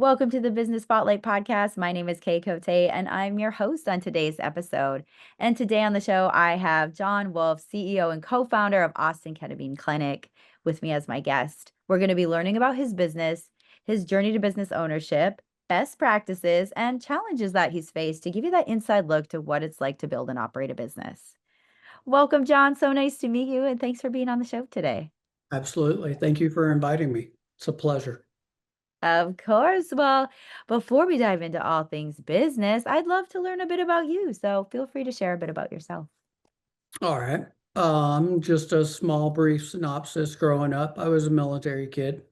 Welcome to the Business Spotlight podcast. My name is Kay Cote, and I'm your host on today's episode. And today on the show, I have Jon Wolfe, CEO and co-founder of Austin Ketamine Clinic, with me as my guest. We're going to be learning about his business, his journey to business ownership, best practices, and challenges that he's faced to give you that inside look to what it's like to build and operate a business. Welcome, Jon. So nice to meet you, and thanks for being on the show today. Absolutely. Thank you for inviting me. It's a pleasure. Of course. Well, before we dive into all things business, I'd love to learn a bit about you. So feel free to share a bit about yourself. All right. Just a small, brief synopsis. Growing up, I was a military kid.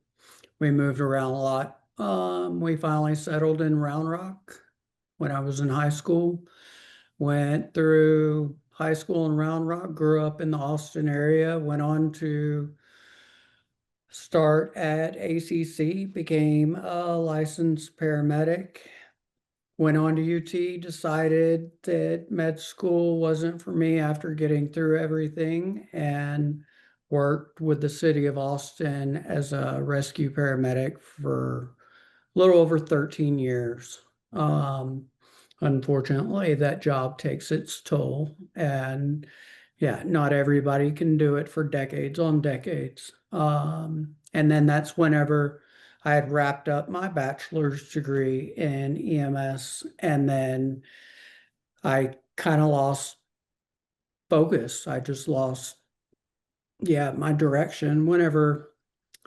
We moved around a lot. We finally settled in Round Rock when I was in high school. Went through high school in Round Rock, grew up in the Austin area, went on to start at ACC, became a licensed paramedic. Went on to UT, decided that med school wasn't for me after getting through everything, and worked with the city of Austin as a rescue paramedic for a little over 13 years. Um, Unfortunately, that job takes its toll, and yeah, not everybody can do it for decades on decades. And then that's whenever I had wrapped up my bachelor's degree in EMS, and then I kind of lost focus. I just lost, yeah, my direction whenever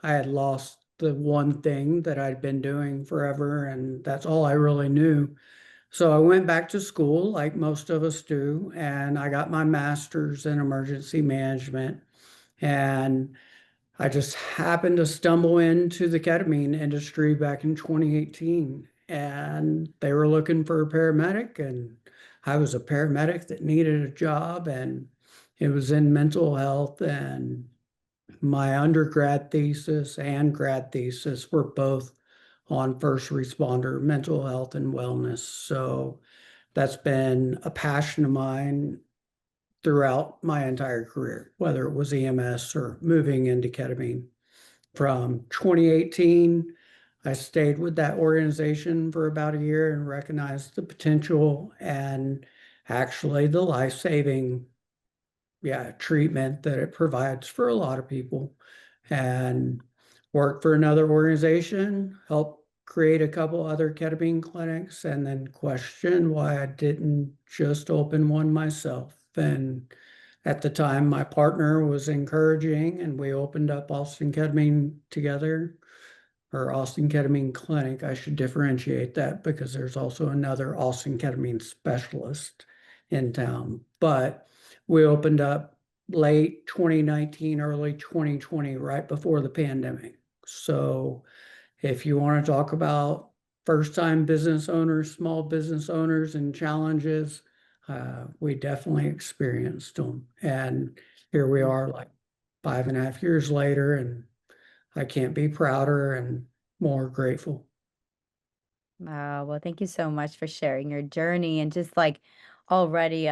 I had lost the one thing that I'd been doing forever, and that's all I really knew. So I went back to school like most of us do, and I got my master's in emergency management. And I just happened to stumble into the ketamine industry back in 2018, and they were looking for a paramedic, and I was a paramedic that needed a job, and it was in mental health. And my undergrad thesis and grad thesis were both on first responder mental health and wellness. So that's been a passion of mine throughout my entire career, whether it was EMS or moving into ketamine. From 2018, I stayed with that organization for about a year and recognized the potential and actually the life-saving, yeah, treatment that it provides for a lot of people. And worked for another organization, helped create a couple other ketamine clinics, and then questioned why I didn't just open one myself. And at the time, my partner was encouraging, and we opened up Austin Ketamine together, or Austin Ketamine Clinic. I should differentiate that because there's also another Austin Ketamine specialist in town. But we opened up late 2019, early 2020, right before the pandemic. So if you want to talk about first-time business owners, small business owners, and challenges, we definitely experienced them. And here we are, like 5.5 years later, and I can't be prouder and more grateful. Wow. Well, thank you so much for sharing your journey. And just like already,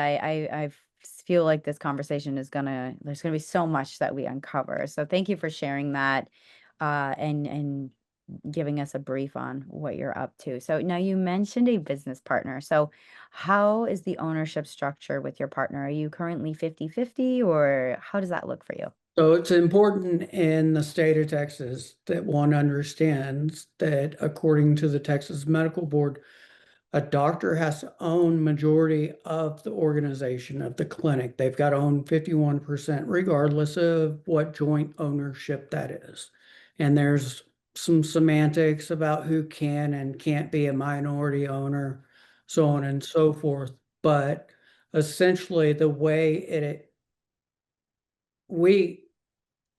feel like this conversation is there's gonna be so much that we uncover. So thank you for sharing that, and giving us a brief on what you're up to. So now you mentioned a business partner. So how is the ownership structure with your partner? Are you currently 50-50, or how does that look for you? So it's important in the state of Texas that one understands that according to the Texas Medical Board, a doctor has to own majority of the organization of the clinic. They've got to own 51%, regardless of what joint ownership that is. And there's some semantics about who can and can't be a minority owner, so on and so forth. But essentially, the way we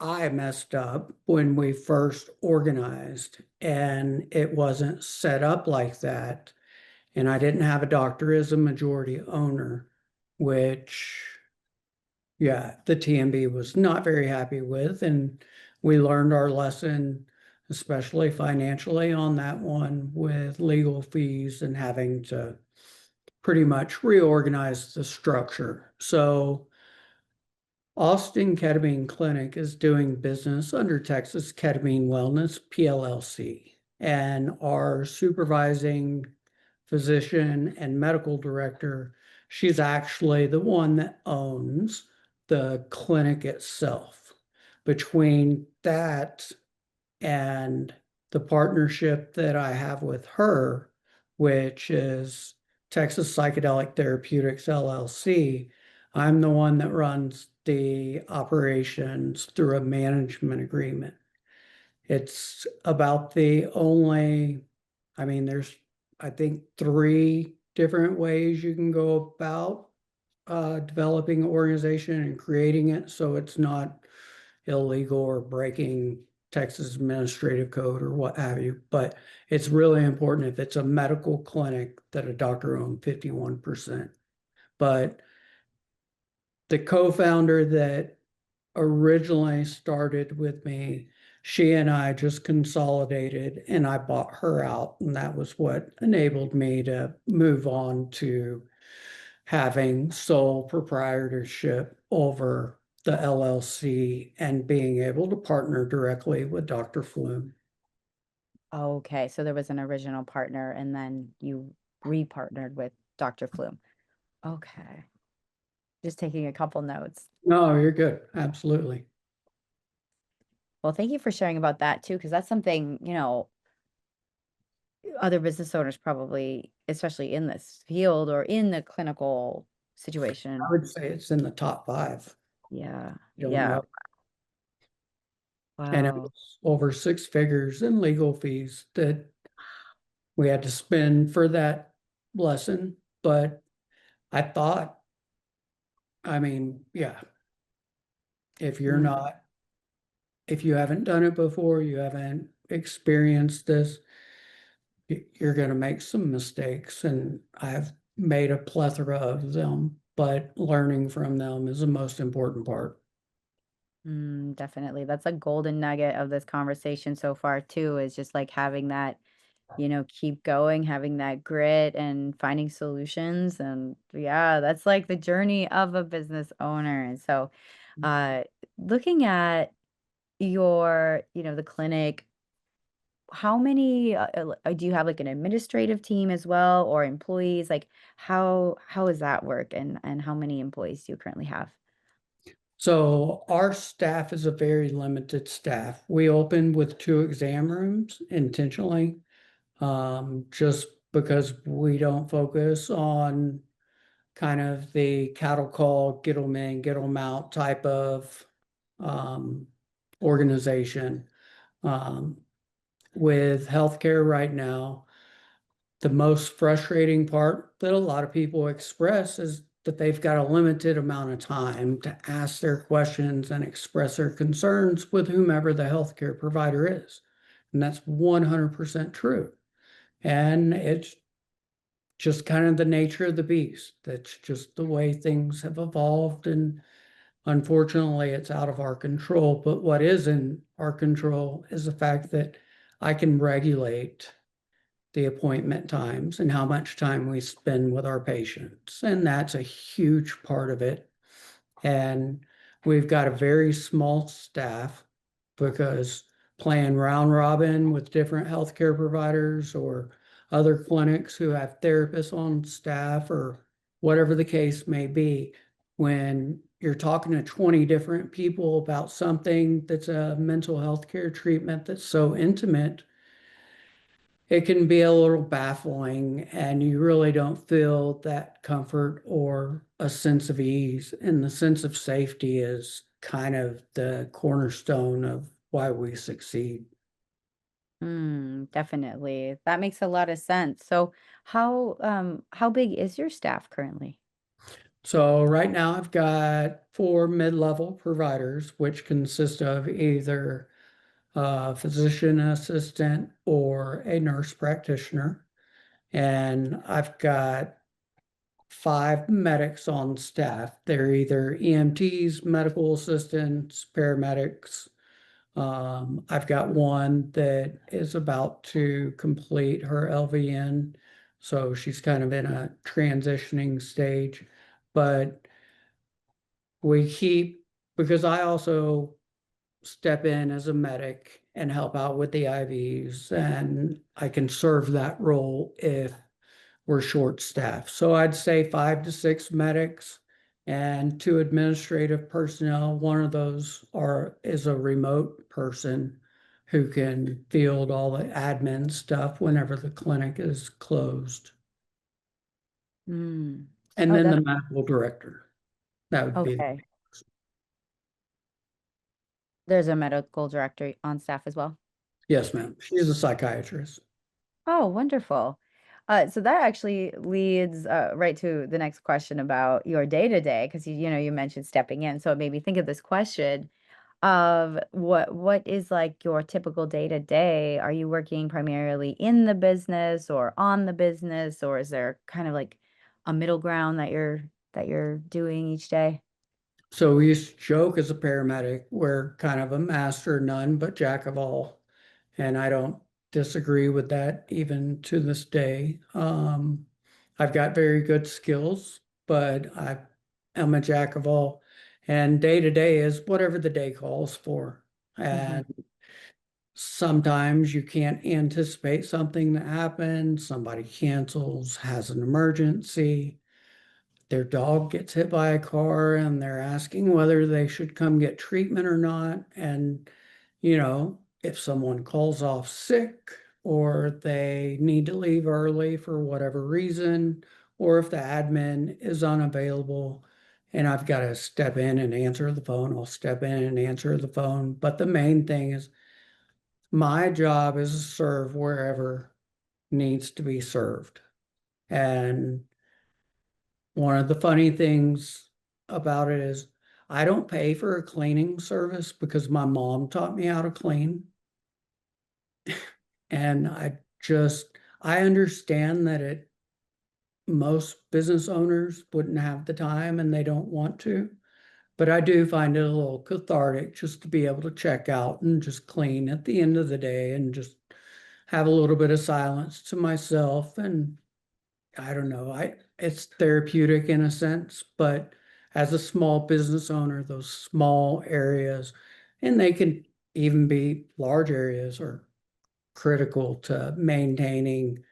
I messed up when we first organized, and it wasn't set up like that. And I didn't have a doctor as a majority owner, which, yeah, the TMB was not very happy with. And we learned our lesson, especially financially, on that one with legal fees and having to pretty much reorganize the structure. So Austin Ketamine Clinic is doing business under Texas Ketamine Wellness, PLLC. and our supervising physician and medical director, she's actually the one that owns the clinic itself. Between that and the partnership that I have with her, which is Texas Psychedelic Therapeutics LLC, I'm the one that runs the operations through a management agreement. It's about the only, I mean, there's, I think, three different ways you can go about developing an organization and creating it so it's not illegal or breaking Texas administrative code or what have you. But it's really important if it's a medical clinic that a doctor owns 51%. But the co-founder that originally started with me, she and I just consolidated and I bought her out. And that was what enabled me to move on to having sole proprietorship over the LLC and being able to partner directly with Dr. Flume. Okay, so there was an original partner and then you repartnered with Dr. Flume. Okay. Just taking a couple notes. No, you're good. Absolutely. Well, thank you for sharing about that too, because that's something, other business owners probably, especially in this field or in the clinical I situation. would say it's in the top five. Yeah. You don't Yeah. know. And it Wow. was over 6 figures in legal fees that we had to spend for that lesson. But I thought, I mean, yeah, if you're Mm, not, if you haven't done it before, you haven't experienced this, you're going to make some mistakes. And I've made a plethora of them, but learning from them is the most important part. definitely. That's a golden nugget of this conversation so far too, is just like having that, keep going, having that grit and finding solutions. And yeah, that's like the journey of a business owner. And so, uh, looking at the clinic, how many do you have like an administrative team as well or employees? Like how does that work and how many employees do you currently have? So our staff is a very limited staff. We opened with 2 exam rooms intentionally, just because we don't focus on kind of the cattle call, get them in, get them out type of um, organization. Um, with healthcare right now, the most frustrating part that a lot of people express is that they've got a limited amount of time to ask their questions and express their concerns with whomever the healthcare provider is. And that's 100% true. And it's just kind of the nature of the beast. That's just the way things have evolved. And unfortunately, it's out of our control. But what is in our control is the fact that I can regulate the appointment times and how much time we spend with our patients. And that's a huge part of it. And we've got a very small staff because playing round robin with different healthcare providers or other clinics who have therapists on staff or whatever the case may be, when you're talking to 20 different people about something that's a mental health care treatment that's so intimate, it can be a little baffling and you really don't feel that comfort or a sense of ease. And the sense of safety is kind of the cornerstone of why we succeed. Definitely. That makes a lot of sense. So how big is your staff currently? So right now I've got 4 mid-level providers, which consist of either a physician assistant or a nurse practitioner. And I've got 5 medics on staff. They're either EMTs, medical assistants, paramedics. I've got one that is about to complete her LVN, so she's kind of in a transitioning stage. But we keep, because I also step in as a medic and help out with the IVs, and I can serve that role if we're short staffed. So I'd say 5 to 6 medics and 2 administrative personnel. One of those is a remote person who can field all the admin stuff whenever the clinic is closed. Mm. And Oh, then that the medical director. That would be, okay. There's a medical director on staff as well. yes, ma'am. She's a psychiatrist. Oh, wonderful. So that actually leads right to the next question about your day to day, because you mentioned stepping in, so it made me think of this question of what is like your typical day to day? Are you working primarily in the business or on the business, or is there kind of like a middle ground that you're doing each day? So we used to joke as a paramedic, we're kind of a master of none, but jack of all. And I don't disagree with that even to this day. I've got very good skills, but I am a jack of all. And day to day is whatever the day calls for. Hmm. And sometimes you can't anticipate something to happen. Somebody cancels, has an emergency, their dog gets hit by a car and they're asking whether they should come get treatment or not. And, if someone calls off sick or they need to leave early for whatever reason, or if the admin is unavailable and I've got to step in and answer the phone, I'll step in and answer the phone. But the main thing is my job is to serve wherever needs to be served. And one of the funny things about it is I don't pay for a cleaning service because my mom taught me how to clean. And I understand that most business owners wouldn't have the time and they don't want to, but I do find it a little cathartic just to be able to check out and just clean at the end of the day and just have a little bit of silence to myself. And I don't know. It's therapeutic in a sense, but as a small business owner, those small areas, and they can even be large areas, are critical to maintaining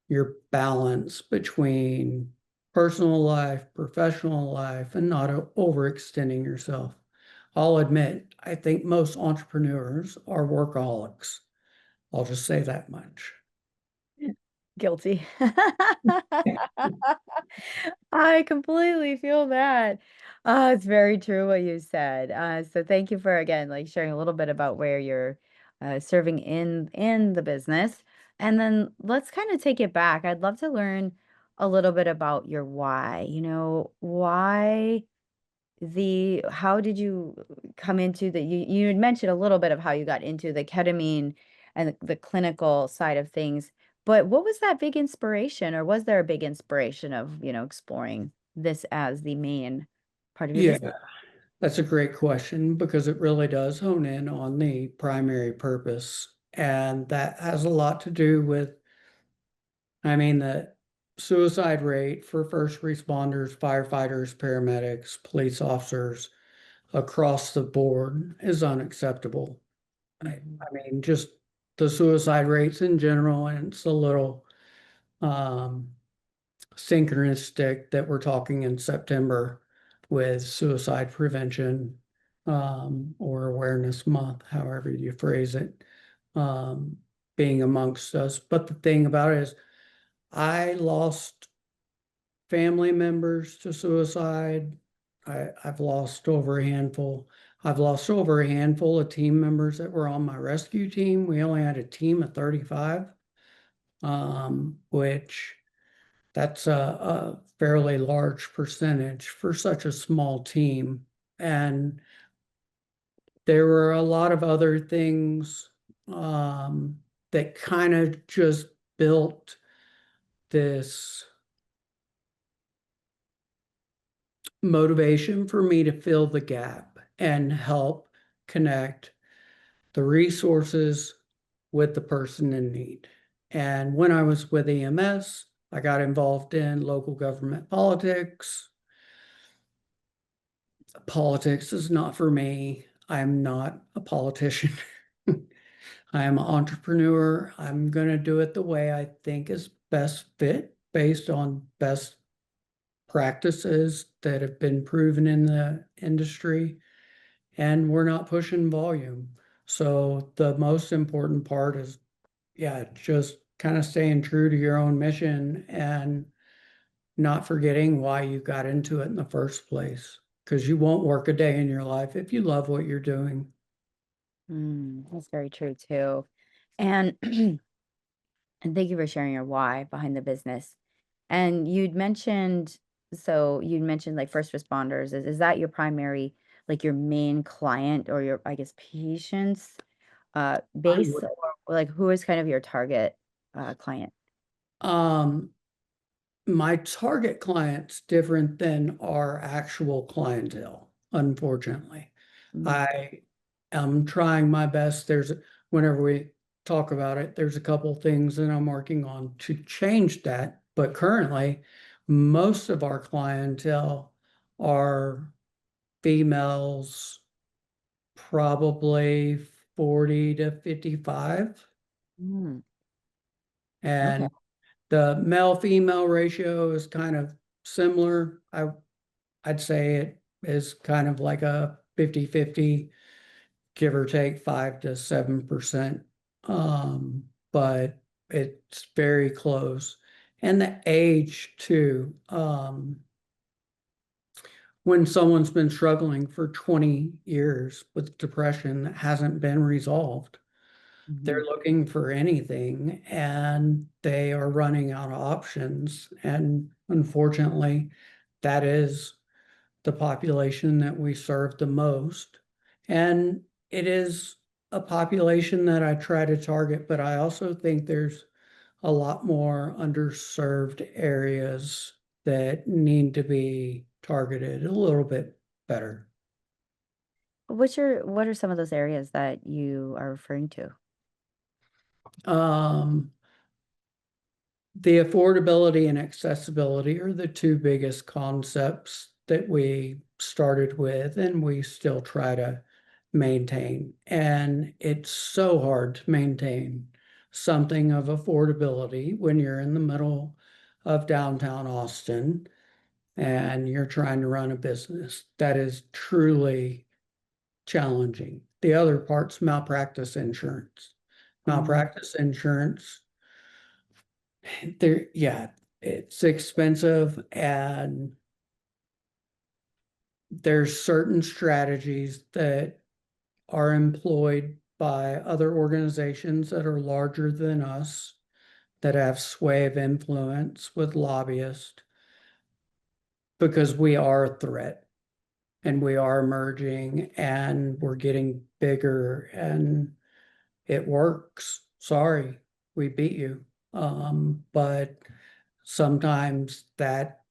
your balance between personal life, professional life, and not overextending yourself. I'll admit, I think most entrepreneurs are workaholics. I'll just say that much. Guilty. I completely feel that. It's very true what you said. So thank you for again like sharing a little bit about where you're serving in the business. And then let's kind of take it back. I'd love to learn a little bit about your why. Why how did you come into you had mentioned a little bit of how you got into the ketamine and the clinical side of things, but what was that big inspiration, or was there a big inspiration of, exploring this as the main part of your Yeah, business? that's a great question because it really does hone in on the primary purpose. And that has a lot to do with, the suicide rate for first responders, firefighters, paramedics, police officers across the board is unacceptable. Mhm. Just the suicide rates in general, and it's a little um, synchronistic that we're talking in September with suicide prevention or awareness month, however you phrase it, um, being amongst us. But the thing about it is, I lost family members to suicide. I've lost over a handful. I've lost over a handful of team members that were on my rescue team. We only had a team of 35, which that's a fairly large percentage for such a small team. And there were a lot of other things that kind of just built this motivation for me to fill the gap and help connect the resources with the person in need. And when I was with EMS, I got involved in local government politics. Politics is not for me. I'm not a politician. I am an entrepreneur. I'm going to do it the way I think is best fit based on best practices that have been proven in the industry. And we're not pushing volume. So the most important part is, yeah, just kind of staying true to your own mission and not forgetting why you got into it in the first place. Because you won't work a day in your life if you love what you're doing. That's very true too. And and thank you for sharing your why behind the business. And you'd mentioned like first responders. Is that your primary, like your main client or your, I guess, patients I base? would. Or like who is kind of your target client? Um, my target client's different than our actual clientele, unfortunately. Mm, I am trying my best. Whenever we talk about it, there's a couple things that I'm working on to change that. But currently, most of our clientele are females, probably 40 to 55. mm, okay. And the male female ratio is kind of similar. I'd say it is kind of like a 50-50, give or take 5 to 7%. But it's very close. And the age too. When someone's been struggling for 20 years with depression that hasn't been resolved, they're Mhm. looking for anything and they are running out of options. And unfortunately, that is the population that we serve the most. And it is a population that I try to target, but I also think there's a lot more underserved areas that need to be targeted a little bit better. What are some of those areas that you are referring to? Um, the affordability and accessibility are the two biggest concepts that we started with and we still try to maintain. And it's so hard to maintain something of affordability when you're in the middle of downtown Austin and you're trying to run a business. That is truly challenging. The other part's malpractice insurance. Mm, Malpractice insurance, yeah, it's expensive and there's certain strategies that are employed by other organizations that are larger than us that have sway of influence with lobbyists because we are a threat and we are emerging and we're getting bigger and it works. Sorry, we beat you. But sometimes that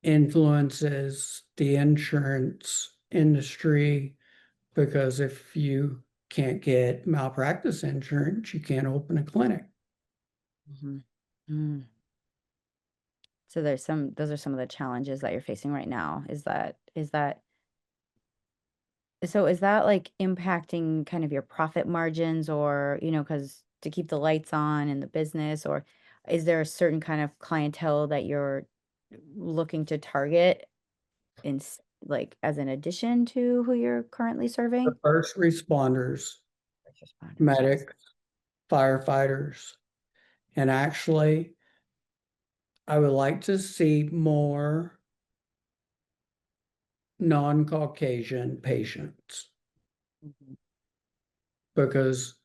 influences the insurance industry because if you can't get malpractice insurance, you can't open a clinic. mhm. Mm. So those are some of the challenges that you're facing right now. Is that like impacting kind of your profit margins or, because to keep the lights on in the business, or is there a certain kind of clientele that you're looking to target like as an addition to who you're currently The serving? first responders, First responders, yes. medics, firefighters, and actually, I would like to see more non-Caucasian patients Mhm. because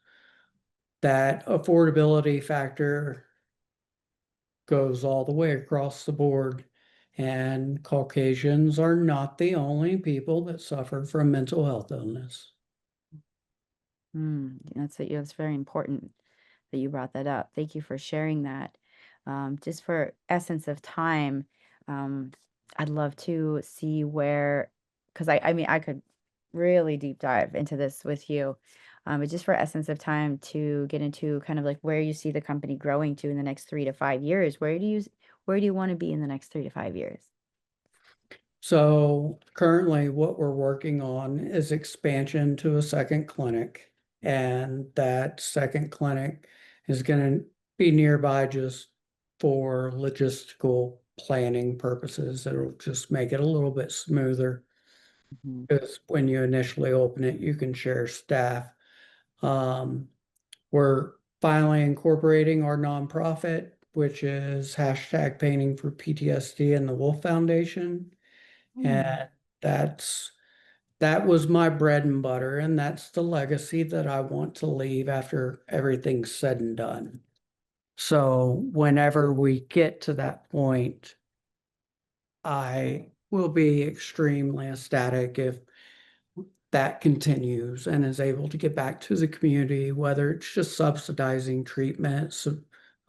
that affordability factor goes all the way across the board. And Caucasians are not the only people that suffer from mental health illness. That's very important that you brought that up. Thank you for sharing that. Just for essence of time, um, I'd love to see because I mean, I could really deep dive into this with you. But just for essence of time to get into kind of like where you see the company growing to in the next 3 to 5 years, where do you want to be in the next 3 to 5 years? So currently what we're working on is expansion to a second clinic. And that second clinic is going to be nearby just for logistical planning purposes. It'll just make it a little bit smoother Mhm. because when you initially open it, you can share staff. Um, we're finally incorporating our nonprofit, which is hashtag painting for PTSD and the Wolf Foundation. Mm. And that's that was my bread and butter, and that's the legacy that I want to leave after everything's said and done. So whenever we get to that point, I will be extremely ecstatic if that continues and is able to get back to the community, whether it's just subsidizing treatments,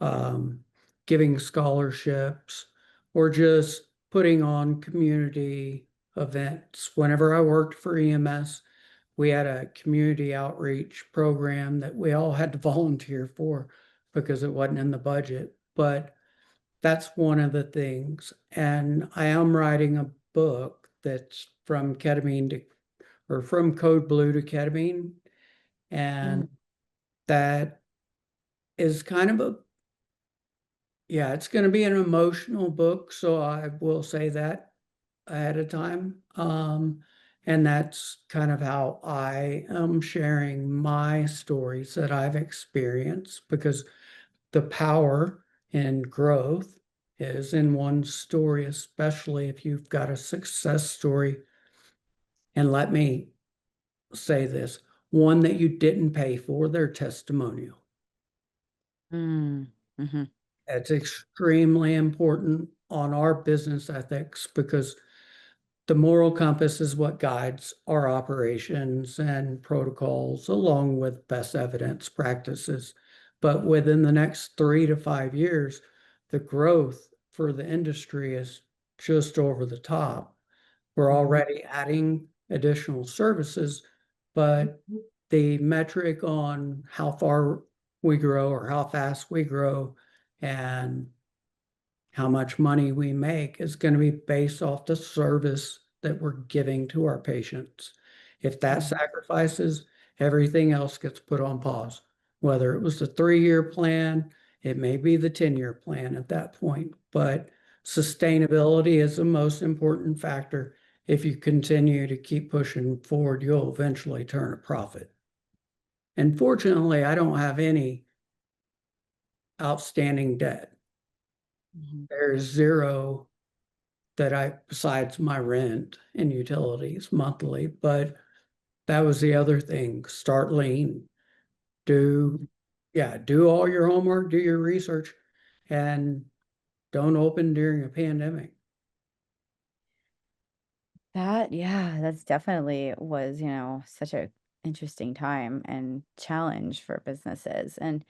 um, giving scholarships, or just putting on community events. Whenever I worked for EMS, we had a community outreach program that we all had to volunteer for because it wasn't in the budget. But that's one of the things. And I am writing a book that's from ketamine to or from code blue to ketamine. Mm. And that is kind of yeah, it's going to be an emotional book. So I will say that ahead of time. And that's kind of how I am sharing my stories that I've experienced because the power in growth is in one story, especially if you've got a success story. And let me say this, one that you didn't pay for, their testimonial. Mm. Mhm. It's extremely important on our business ethics because the moral compass is what guides our operations and protocols along with best evidence practices. But within the next 3 to 5 years, the growth for the industry is just over the top. We're Mhm. already adding additional services, but the metric on how far we grow or how fast we grow and how much money we make is going to be based off the service that we're giving to our patients. If that Mhm. sacrifices, everything else gets put on pause. Whether it was the 3 year plan, it may be the 10-year plan at that point, but sustainability is the most important factor. If you continue to keep pushing forward, you'll eventually turn a profit. And fortunately, I don't have any outstanding debt. Mhm. There's zero that besides my rent and utilities monthly, but that was the other thing. Start lean, do, yeah, do all your homework, do your research, and don't open during a pandemic. That, yeah, that's definitely was, such a interesting time and challenge for businesses. And,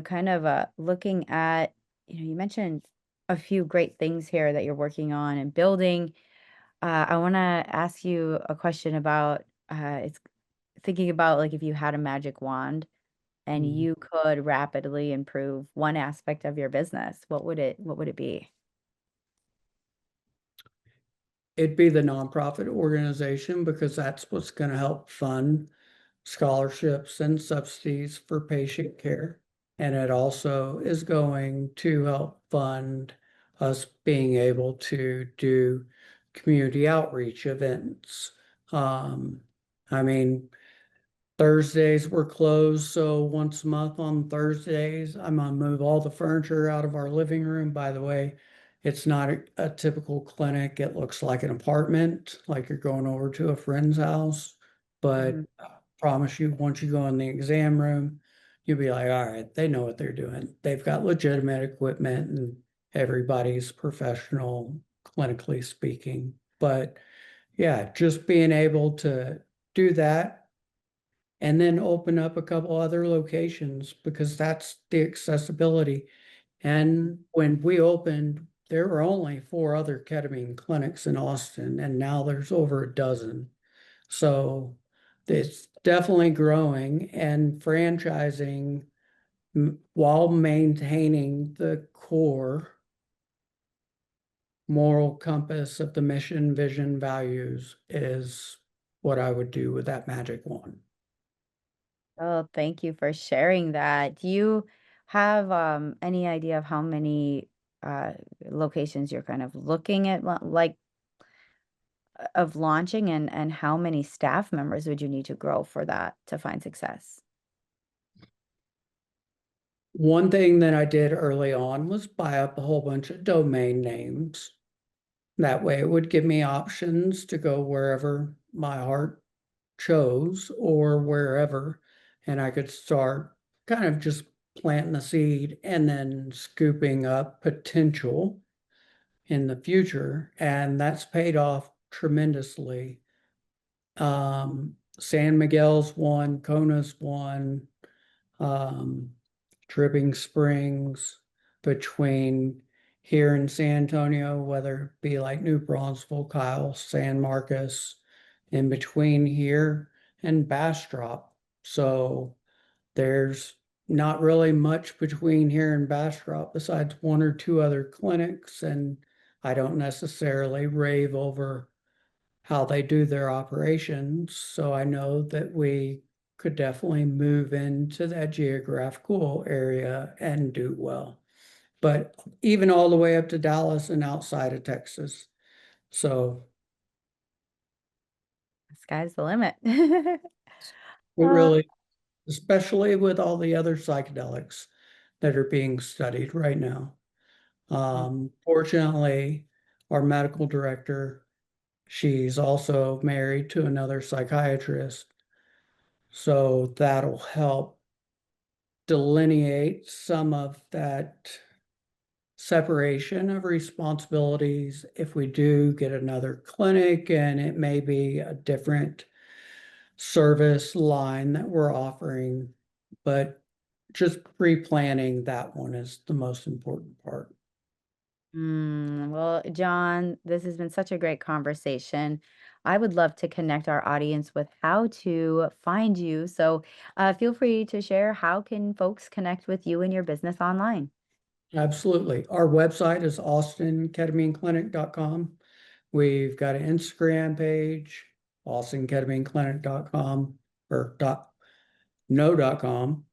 kind of looking at, you mentioned a few great things here that you're working on and building. I want to ask you a question about it's thinking about like if you had a magic wand and Mhm. you could rapidly improve one aspect of your business, what would it be? It'd be the nonprofit organization because that's what's going to help fund scholarships and subsidies for patient care. And it also is going to help fund us being able to do community outreach events. Um, I mean, Thursdays were closed, so once a month on Thursdays, I'm gonna move all the furniture out of our living room. By the way, it's not a typical clinic. It looks like an apartment, like you're going over to a friend's house. Mhm. But I promise you, once you go in the exam room, you'll be like, all right, they know what they're doing. They've got legitimate equipment and everybody's professional, clinically speaking. But yeah, just being able to do that and then open up a couple other locations because that's the accessibility. And when we opened, there were only 4 other ketamine clinics in Austin, and now there's over a dozen. So it's definitely growing and franchising while maintaining the core moral compass of the mission, vision, values is what I would do with that magic wand. Oh, thank you for sharing that. Do you have any idea of how many uh, locations you're kind of looking at, like of launching, and how many staff members would you need to grow for that to find success? One thing that I did early on was buy up a whole bunch of domain names. That way it would give me options to go wherever my heart chose or wherever, and I could start kind of just planting the seed and then scooping up potential in the future. And that's paid off tremendously. San Miguel's one, Kona's one, um, Dripping Springs between here in San Antonio, whether it be like New Braunfels, Kyle, San Marcos, in between here and Bastrop. So there's not really much between here and Bastrop besides one or two other clinics, and I don't necessarily rave over how they do their operations. So I know that we could definitely move into that geographical area and do well. But even all the way up to Dallas and outside of Texas. So Sky's the limit. we Uh, really, especially with all the other psychedelics that are being studied right now. Fortunately, our medical director, she's also married to another psychiatrist. So that'll help delineate some of that separation of responsibilities if we do get another clinic and it may be a different service line that we're offering, but just pre-planning that one is the most important part. well, John, this has been such a great conversation. I would love to connect our audience with how to find you. So feel free to share, how can folks connect with you and your business online? Absolutely. Our website is austinketamineclinic.com. We've got an Instagram page, austinketamineclinic.com or no.com.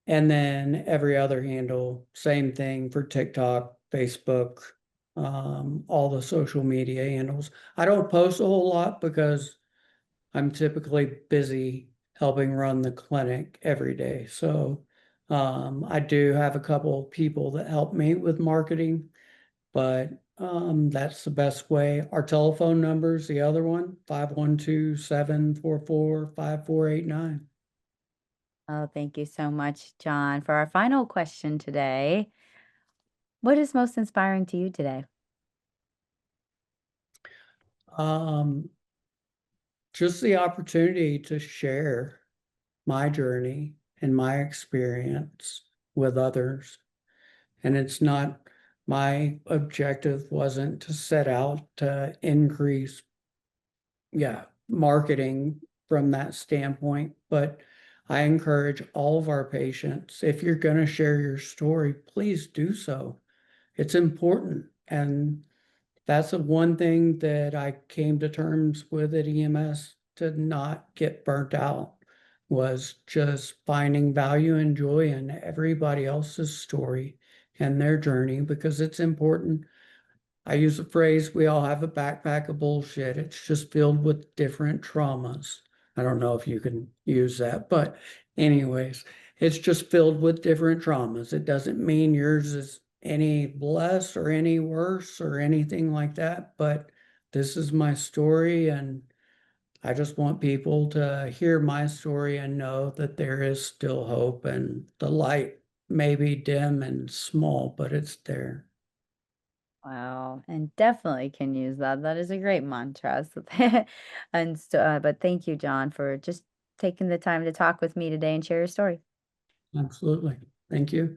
And then every other handle, same thing for TikTok, Facebook, all the social media handles. I don't post a whole lot because I'm typically busy helping run the clinic every day. So I do have a couple of people that help me with marketing, but that's the best way. Our telephone number is the other one, 512-744-5489. Oh, thank you so much, John. For our final question today, what is most inspiring to you today? Um, just the opportunity to share my journey and my experience with others. And it's not, my objective wasn't to set out to increase, yeah, marketing from that standpoint, but I encourage all of our patients, if you're going to share your story, please do so. It's important. And that's the one thing that I came to terms with at EMS to not get burnt out was just finding value and joy in everybody else's story and their journey because it's important. I use the phrase, we all have a backpack of bullshit. It's just filled with different traumas. I don't know if you can use that, but anyways, it's just filled with different traumas. It doesn't mean yours is any less or any worse or anything like that, but this is my story and I just want people to hear my story and know that there is still hope and the light may be dim and small, but it's there. Wow, and definitely can use that. That is a great mantra. So but thank you, John, for just taking the time to talk with me today and share your story. Absolutely. Thank you.